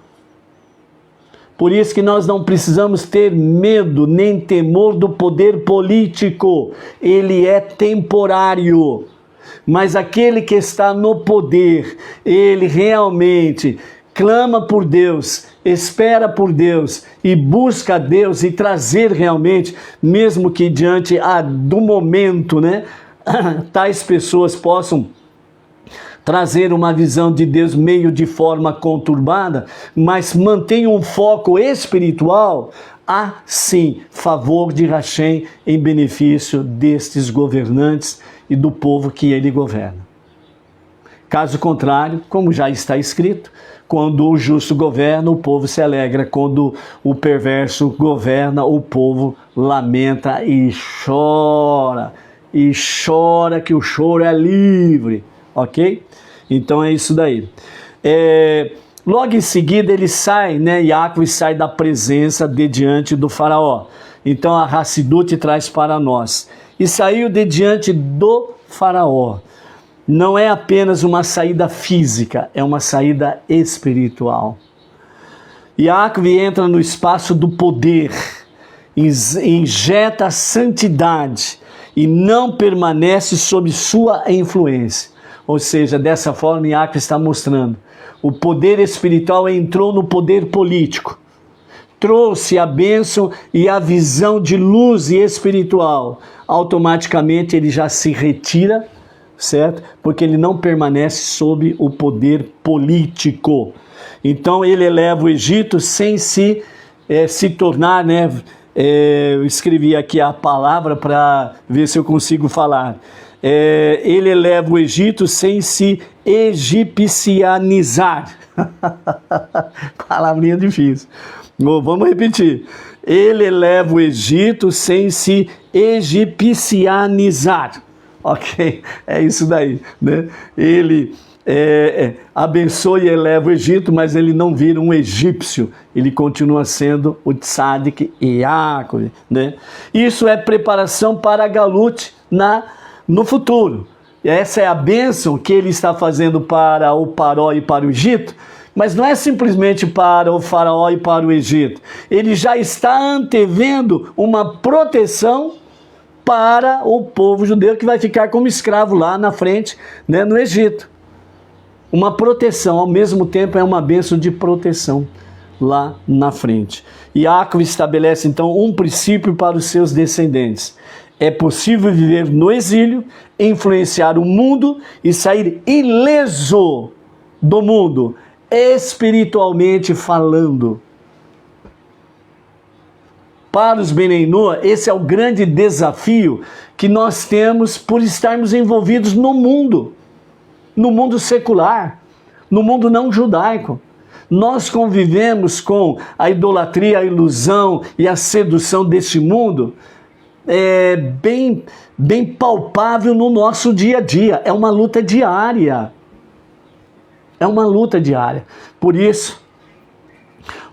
Por isso que nós não precisamos ter medo nem temor do poder político. Ele é temporário. Mas aquele que está no poder, ele realmente clama por Deus, espera por Deus e busca a Deus e trazer realmente, mesmo que diante do momento, né, tais pessoas possam trazer uma visão de Deus meio de forma conturbada, mas mantenha um foco espiritual, há sim favor de Hashem em benefício destes governantes e do povo que ele governa. Caso contrário, como já está escrito, quando o justo governa, o povo se alegra. Quando o perverso governa, o povo lamenta e chora. E chora que o choro é livre. Ok? Então é isso daí. Logo em seguida ele sai, né? Yaakov sai da presença de diante do faraó. Então a Hassidut traz para nós. E saiu de diante do faraó. Não é apenas uma saída física, é uma saída espiritual. Yaakov entra no espaço do poder, injeta a santidade e não permanece sob sua influência. Ou seja, dessa forma Yaakov está mostrando, o poder espiritual entrou no poder político, trouxe a bênção e a visão de luz e espiritual. Automaticamente ele já se retira, certo? Porque ele não permanece sob o poder político. Então ele eleva o Egito sem se tornar, né? Eu escrevi aqui a palavra para ver se eu consigo falar. Ele eleva o Egito sem se egipcianizar. Palavrinha difícil. Vamos repetir. Ele eleva o Egito sem se egipcianizar. Ok, é isso daí, né? Ele abençoa e eleva o Egito, mas ele não vira um egípcio, ele continua sendo o Tzadik Yaakov, né? Isso é preparação para a Galut no futuro. Essa é a bênção que ele está fazendo para o Paró e para o Egito, mas não é simplesmente para o faraó e para o Egito. Ele já está antevendo uma proteção para o povo judeu que vai ficar como escravo lá na frente, né, no Egito. Uma proteção, ao mesmo tempo é uma bênção de proteção lá na frente. Yaakov estabelece então um princípio para os seus descendentes. É possível viver no exílio, influenciar o mundo e sair ileso do mundo, espiritualmente falando. para os Beneinua, esse é o grande desafio que nós temos por estarmos envolvidos no mundo secular, no mundo não judaico. Nós convivemos com a idolatria, a ilusão e a sedução deste mundo bem palpável no nosso dia a dia. É uma luta diária. É uma luta diária. Por isso,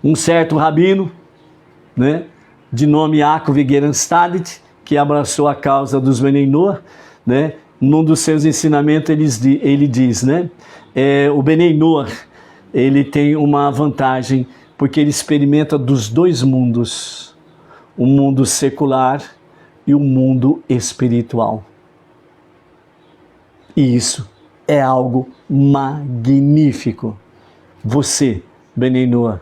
um certo rabino, né, de nome Yaakov Geranstadit, que abraçou a causa dos Beneinua, né, num dos seus ensinamentos ele diz, né, o Beneinua, ele tem uma vantagem, porque ele experimenta dos dois mundos, o mundo secular e o mundo espiritual. E isso é algo magnífico. Você, Beneinua,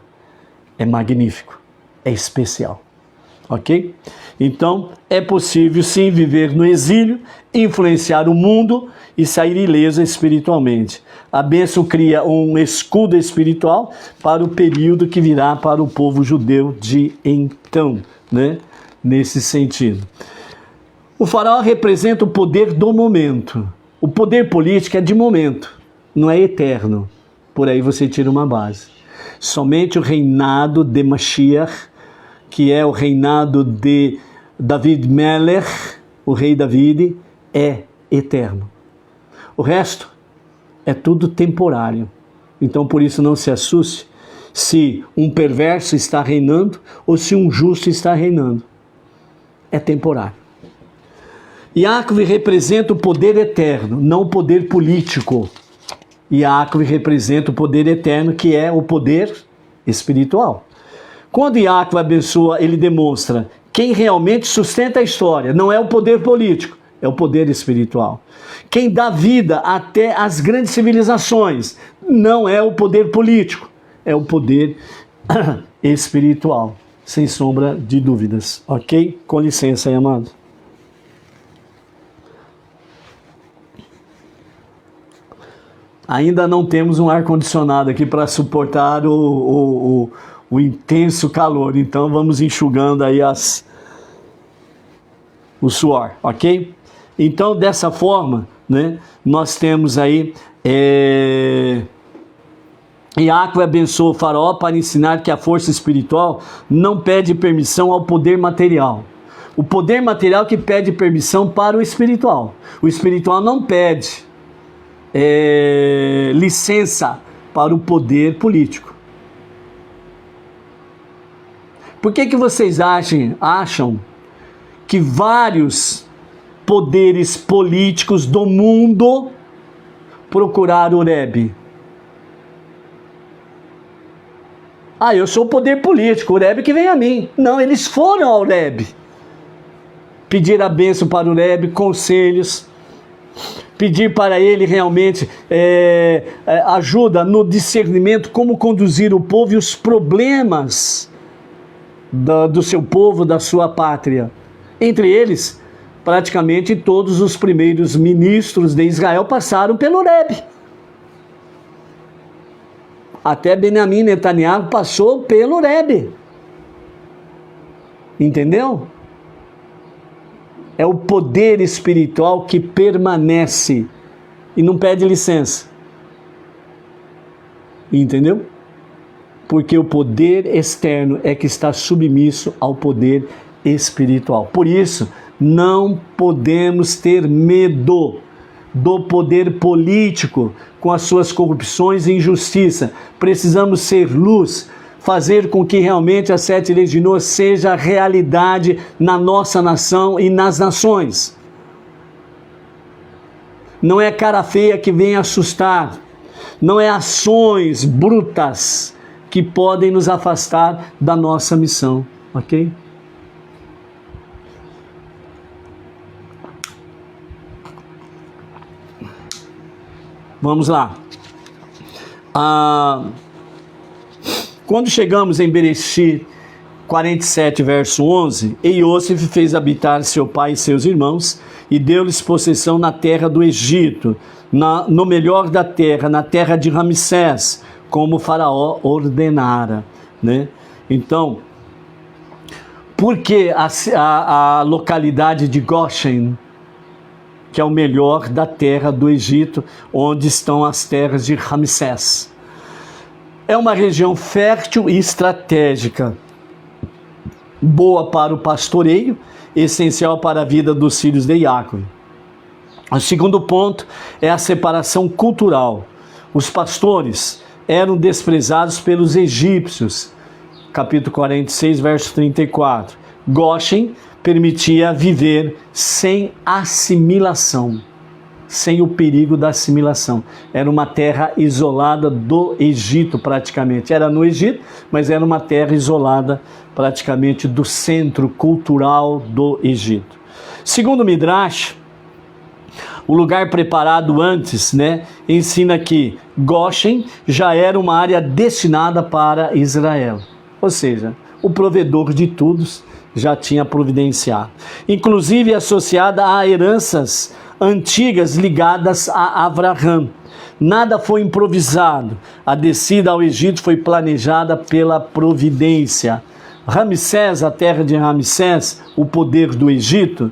é magnífico, é especial. Ok? Então, é possível sim viver no exílio, influenciar o mundo e sair ileso espiritualmente. A bênção cria um escudo espiritual para o período que virá para o povo judeu de então, né? Nesse sentido. O faraó representa o poder do momento. O poder político é de momento, não é eterno. Por aí você tira uma base. Somente o reinado de Mashiach, que é o reinado de David Melech, o rei David, é eterno. O resto é tudo temporário. Então, por isso, não se assuste se um perverso está reinando ou se um justo está reinando. É temporário. Yaakov representa o poder eterno, não o poder político. Yaakov representa o poder eterno, que é o poder espiritual. Quando Yaakov abençoa, ele demonstra quem realmente sustenta a história. Não é o poder político, é o poder espiritual. Quem dá vida até as grandes civilizações não é o poder político, é o poder espiritual, sem sombra de dúvidas. Ok? Com licença aí, amado. Ainda não temos um ar-condicionado aqui para suportar o intenso calor, então vamos enxugando aí o suor, ok? Então, dessa forma, né, nós temos aí Yaakov abençoa o faraó para ensinar que a força espiritual não pede permissão ao poder material. O poder material que pede permissão para o espiritual. O espiritual não pede licença para o poder político. Por que vocês acham que vários poderes políticos do mundo procuraram o Rebbe? Eu sou o poder político, o Rebbe que vem a mim. Não, eles foram ao Rebbe. Pedir a bênção para o Rebbe, conselhos, pedir para ele realmente ajuda no discernimento, como conduzir o povo e os problemas do seu povo, da sua pátria. Entre eles, praticamente todos os primeiros ministros de Israel passaram pelo Rebbe. Até Benjamin Netanyahu passou pelo Rebbe. Entendeu? É o poder espiritual que permanece e não pede licença. Entendeu? Porque o poder externo é que está submisso ao poder espiritual. Por isso, não podemos ter medo do poder político com as suas corrupções e injustiça. Precisamos ser luz, fazer com que realmente as 7 leis de Noé seja realidade na nossa nação e nas nações. Não é cara feia que vem assustar, não é ações brutas que podem nos afastar da nossa missão, ok? Vamos lá. Quando chegamos em Bereshit 47, verso 11, e Yosef fez habitar seu pai e seus irmãos, e deu-lhes possessão na terra do Egito, no melhor da terra, na terra de Ramsés, como o faraó ordenara, né? Então, Porque a localidade de Goshen, que é o melhor da terra do Egito, onde estão as terras de Ramsés. É uma região fértil e estratégica, boa para o pastoreio, essencial para a vida dos filhos de Jacó. O segundo ponto é a separação cultural. Os pastores eram desprezados pelos egípcios, capítulo 46, verso 34. Goshen permitia viver sem assimilação, sem o perigo da assimilação. Era uma terra isolada do Egito praticamente. Era no Egito, mas era uma terra isolada praticamente do centro cultural do Egito. Segundo Midrash, o lugar preparado antes, ensina que Goshen já era uma área destinada para Israel. Ou seja, o provedor de tudo já tinha providenciado. Inclusive associada a heranças antigas ligadas a Abraão. Nada foi improvisado. A descida ao Egito foi planejada pela providência. Ramsés, a terra de Ramsés, o poder do Egito,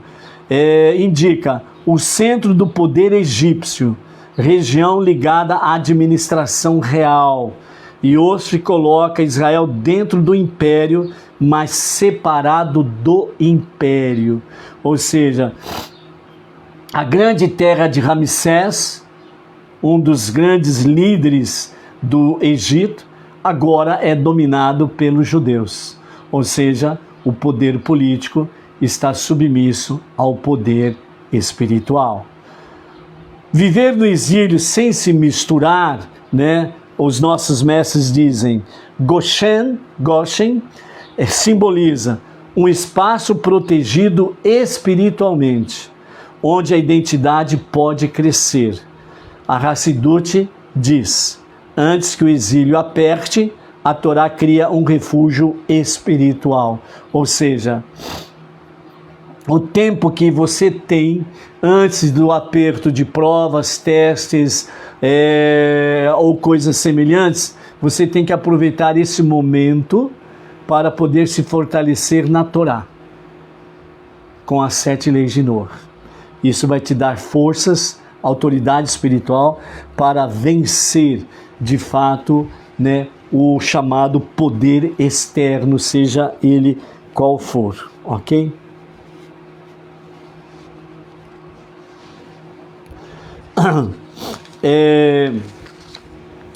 indica o centro do poder egípcio, região ligada à administração real. E hoje coloca Israel dentro do império, mas separado do império. Ou seja, a grande terra de Ramsés, um dos grandes líderes do Egito, agora é dominado pelos judeus. Ou seja, o poder político está submisso ao poder espiritual. Viver no exílio sem se misturar, os nossos mestres dizem, Goshen simboliza um espaço protegido espiritualmente, onde a identidade pode crescer. A Hassidut diz, antes que o exílio aperte, a Torá cria um refúgio espiritual. Ou seja, o tempo que você tem antes do aperto de provas, testes ou coisas semelhantes, você tem que aproveitar esse momento para poder se fortalecer na Torá, com as 7 leis de Noah. Isso vai te dar forças, autoridade espiritual para vencer, de fato, o chamado poder externo, seja ele qual for, ok?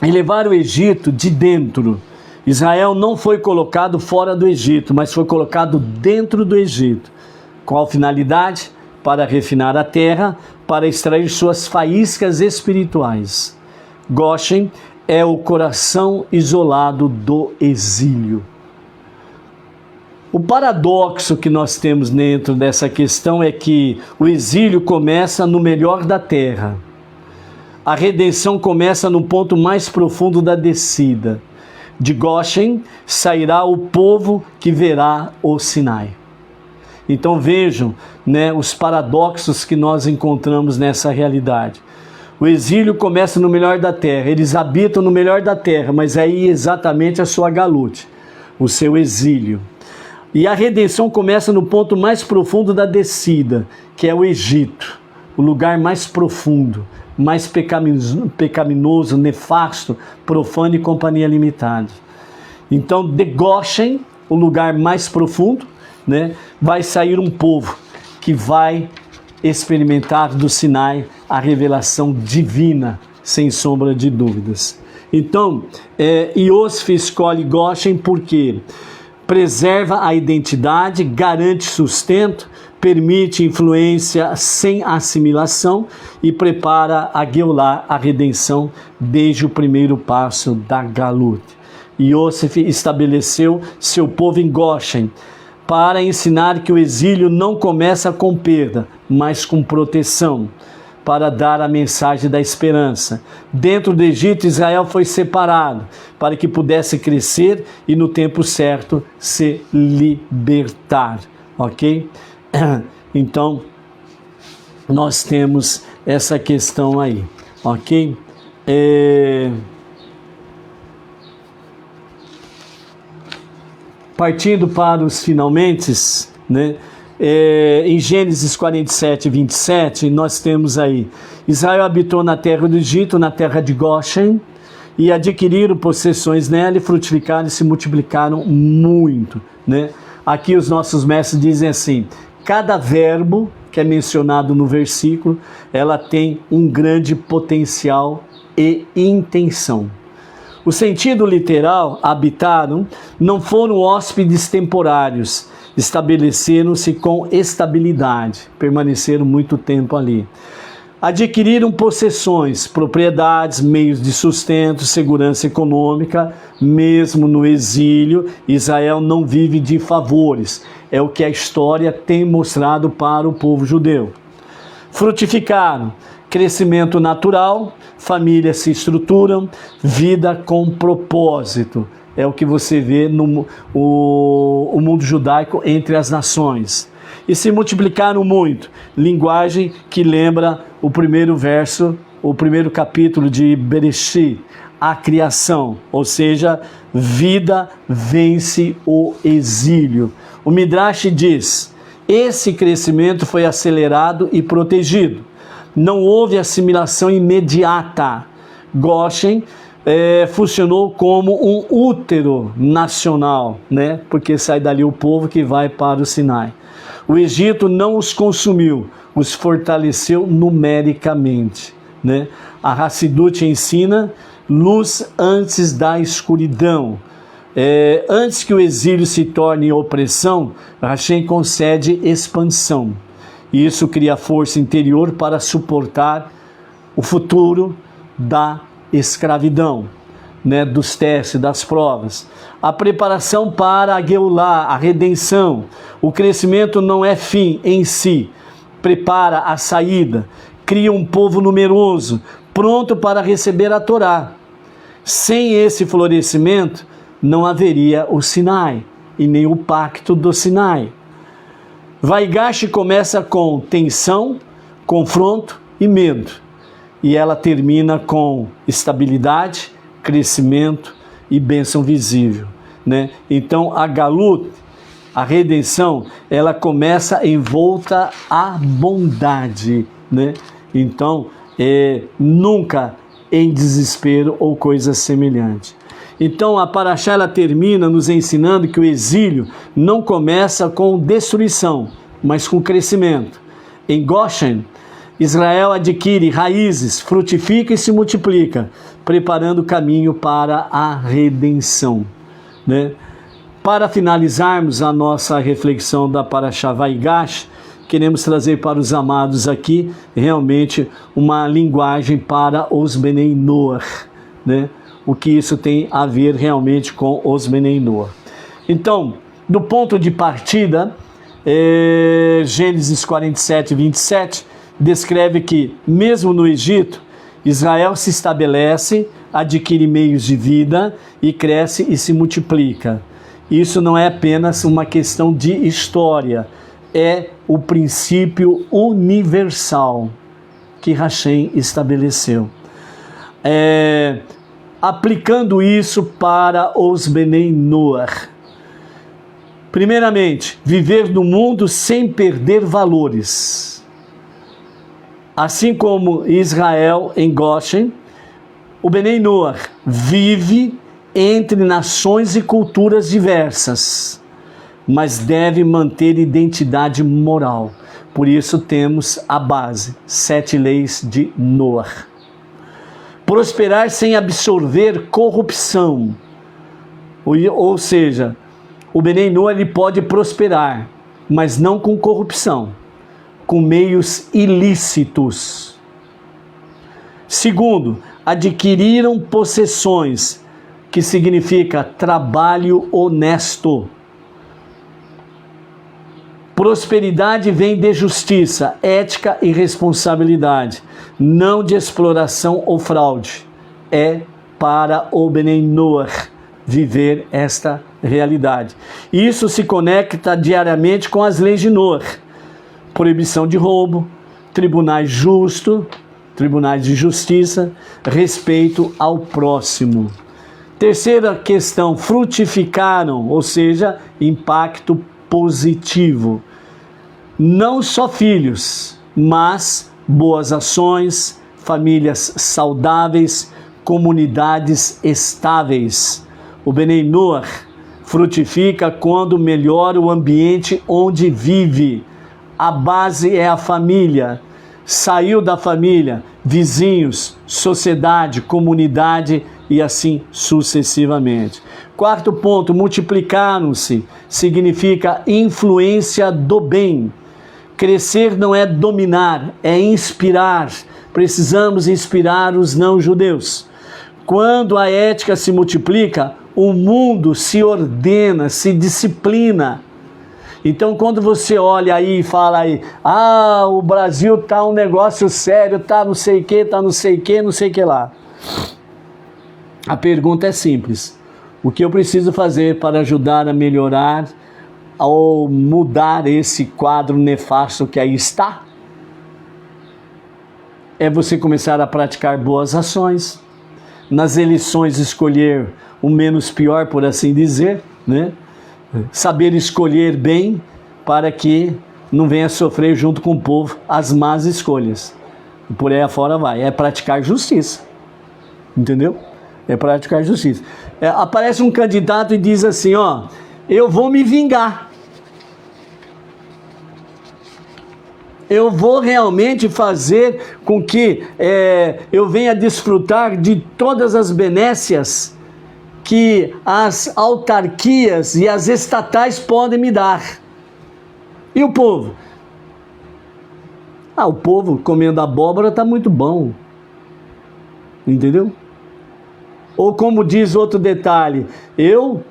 Elevar o Egito de dentro. Israel não foi colocado fora do Egito, mas foi colocado dentro do Egito. Qual finalidade? Para refinar a terra, para extrair suas faíscas espirituais. Goshen é o coração isolado do exílio. O paradoxo que nós temos dentro dessa questão é que o exílio começa no melhor da terra. A redenção começa no ponto mais profundo da descida. De Goshen sairá o povo que verá o Sinai. Então vejam, os paradoxos que nós encontramos nessa realidade. O exílio começa no melhor da terra, eles habitam no melhor da terra, mas aí exatamente a sua galute, o seu exílio. E a redenção começa no ponto mais profundo da descida, que é o Egito, o lugar mais profundo, mais pecaminoso, nefasto, profano e companhia limitada. Então, de Goshen, o lugar mais profundo, vai sair um povo que vai experimentar do Sinai a revelação divina, sem sombra de dúvidas. Então, Iosf escolhe Goshen porque preserva a identidade, garante sustento, permite influência sem assimilação e prepara a Geulah, a redenção, desde o primeiro passo da Galut. Iosef estabeleceu seu povo em Goshen para ensinar que o exílio não começa com perda, mas com proteção, para dar a mensagem da esperança. Dentro do Egito, Israel foi separado para que pudesse crescer e no tempo certo se libertar, ok? Então, nós temos essa questão aí, ok? partindo para os finalmente, né? Em Gênesis 47, 27, nós temos aí: Israel habitou na terra do Egito, na terra de Goshen, e adquiriram possessões nela, e frutificaram e se multiplicaram muito, né? Aqui os nossos mestres dizem assim: cada verbo que é mencionado no versículo, ela tem um grande potencial e intenção. O sentido literal, habitaram, não foram hóspedes temporários, estabeleceram-se com estabilidade, permaneceram muito tempo ali. Adquiriram possessões, propriedades, meios de sustento, segurança econômica. Mesmo no exílio, Israel não vive de favores. É o que a história tem mostrado para o povo judeu. Frutificaram, crescimento natural, famílias se estruturam, vida com propósito. É o que você vê no mundo judaico entre as nações. E se multiplicaram muito. Linguagem que lembra o primeiro verso, o primeiro capítulo de Bereshit, a criação. Ou seja, vida vence o exílio. O Midrash diz: esse crescimento foi acelerado e protegido. Não houve assimilação imediata. Goshen funcionou como um útero nacional, né? Porque sai dali o povo que vai para o Sinai. O Egito não os consumiu, os fortaleceu numericamente, né? A Hassidut ensina luz antes da escuridão. Antes que o exílio se torne opressão, Hashem concede expansão. E isso cria força interior para suportar o futuro da escravidão, né, dos testes, das provas. A preparação para a Geulá, a redenção. O crescimento não é fim em si, prepara a saída, cria um povo numeroso, pronto para receber a Torá. Sem esse florescimento, não haveria o Sinai e nem o pacto do Sinai. Vaigash começa com tensão, confronto e medo. E ela termina com estabilidade, crescimento e bênção visível, né? Então a Galut, a redenção, ela começa envolta à bondade, né? Então nunca em desespero ou coisa semelhante. Então a Parashá ela termina nos ensinando que o exílio não começa com destruição, mas com crescimento. Em Goshen, Israel adquire raízes, frutifica e se multiplica, preparando o caminho para a redenção, né? Para finalizarmos a nossa reflexão da Parashá Vaigash, queremos trazer para os amados aqui realmente uma linguagem para os Benei Noach, né? O que isso tem a ver realmente com os Benei Noach. Então, do ponto de partida, Gênesis 47, 27, descreve que, mesmo no Egito, Israel se estabelece, adquire meios de vida e cresce e se multiplica. Isso não é apenas uma questão de história, é o princípio universal que Hashem estabeleceu. Aplicando isso para os Benei Noach. Primeiramente, viver no mundo sem perder valores. Assim como Israel em Goshen, o Benei Noach vive entre nações e culturas diversas, mas deve manter identidade moral. Por isso temos a base, 7 leis de Noach. Prosperar sem absorver corrupção. Ou seja, o Benei Noach ele pode prosperar, mas não com corrupção, com meios ilícitos. Segundo, adquiriram possessões, que significa trabalho honesto. Prosperidade vem de justiça, ética e responsabilidade, não de exploração ou fraude. É para o Benei Noach viver esta realidade. Isso se conecta diariamente com as leis de Noach. Proibição de roubo, tribunais justos, tribunais de justiça, respeito ao próximo. Terceira questão, frutificaram, ou seja, impacto positivo. Não só filhos, mas boas ações, famílias saudáveis, comunidades estáveis. O Benei Noach frutifica quando melhora o ambiente onde vive. A base é a família. Saiu da família, vizinhos, sociedade, comunidade e assim sucessivamente. Quarto ponto, multiplicaram-se, significa influência do bem. Crescer não é dominar, é inspirar. Precisamos inspirar os não-judeus. Quando a ética se multiplica, o mundo se ordena, se disciplina. Então, quando você olha aí e fala aí, o Brasil tá um negócio sério, tá não sei o que, tá não sei o que, não sei o que lá. A pergunta é simples. O que eu preciso fazer para ajudar a melhorar ou mudar esse quadro nefasto que aí está? É você começar a praticar boas ações. Nas eleições escolher o menos pior, por assim dizer, né? Saber escolher bem para que não venha sofrer junto com o povo as más escolhas. E por aí afora vai. É praticar justiça. Entendeu? É praticar justiça. Aparece um candidato e diz assim, eu vou me vingar. Eu vou realmente fazer com que eu venha desfrutar de todas as benécias que as autarquias e as estatais podem me dar. E o povo? O povo comendo abóbora está muito bom. Entendeu? Ou como diz outro detalhe, eu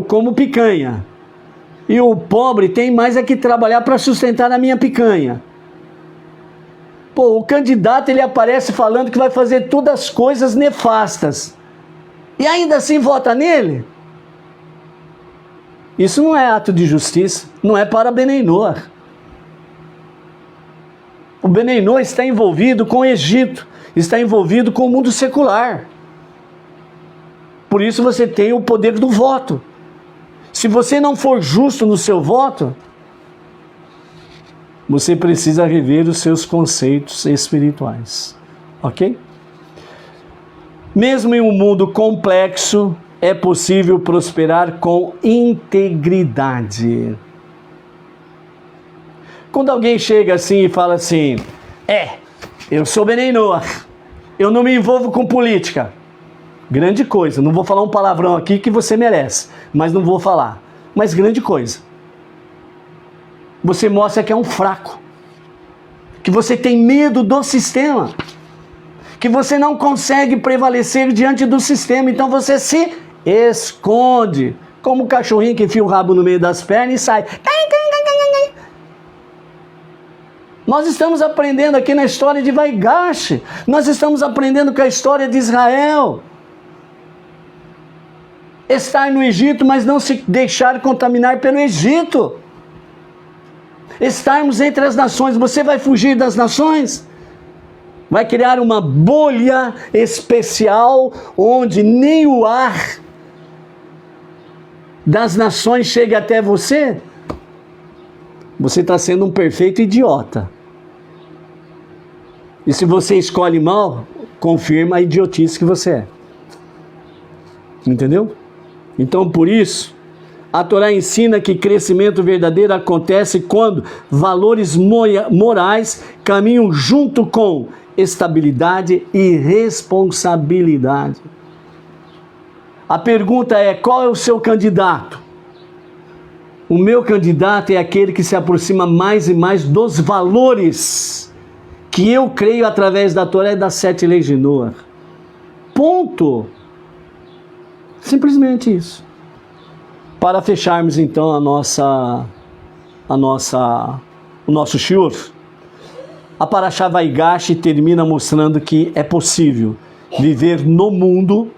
como picanha. E o pobre tem mais é que trabalhar para sustentar a minha picanha. O candidato ele aparece falando que vai fazer todas as coisas nefastas. E ainda assim vota nele? Isso não é ato de justiça, não é para Benei Noach. O Benei Noach está envolvido com o Egito, está envolvido com o mundo secular. Por isso você tem o poder do voto. Se você não for justo no seu voto, você precisa rever os seus conceitos espirituais. Ok? Mesmo em um mundo complexo, é possível prosperar com integridade. Quando alguém chega assim e fala assim, eu sou Benei Noach, eu não me envolvo com política. Grande coisa, não vou falar um palavrão aqui que você merece, mas não vou falar. Mas grande coisa. Você mostra que é um fraco, que você tem medo do sistema, que você não consegue prevalecer diante do sistema, então você se esconde, como o cachorrinho que enfia o rabo no meio das pernas e sai. Nós estamos aprendendo aqui na história de Vaigash, nós estamos aprendendo com a história de Israel. Estar no Egito, mas não se deixar contaminar pelo Egito. Estarmos entre as nações, você vai fugir das nações? Vai criar uma bolha especial onde nem o ar das nações chega até você? Você está sendo um perfeito idiota. E se você escolhe mal, confirma a idiotice que você é. Entendeu? Então, por isso, a Torá ensina que crescimento verdadeiro acontece quando valores morais caminham junto com estabilidade e responsabilidade. A pergunta é, qual é o seu candidato? O meu candidato é aquele que se aproxima mais e mais dos valores que eu creio através da Torá e das 7 leis de Noach. Ponto. Simplesmente isso. Para fecharmos então o nosso shiur, a Parashá Vaigash termina mostrando que é possível viver no mundo,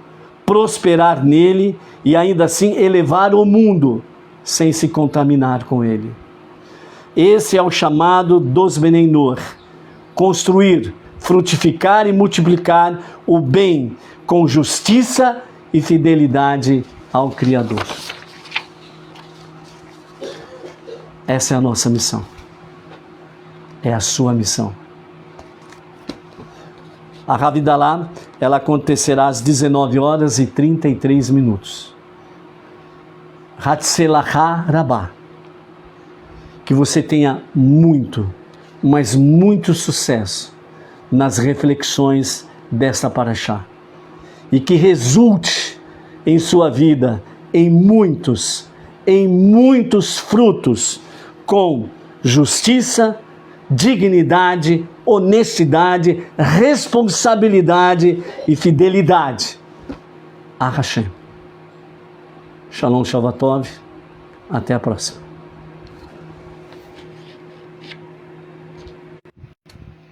prosperar nele e ainda assim elevar o mundo sem se contaminar com ele. Esse é o chamado dos Benei Noach: construir, frutificar e multiplicar o bem com justiça e fidelidade ao Criador. Essa é a nossa missão. É a sua missão. A Havidalah, ela acontecerá às 19h33. Hatzelachá Rabá. Que você tenha muito, mas muito sucesso nas reflexões desta paraxá. E que resulte em sua vida em muitos frutos com justiça, dignidade, honestidade, responsabilidade e fidelidade a Hashem. Shalom Shalvatov. Até a próxima.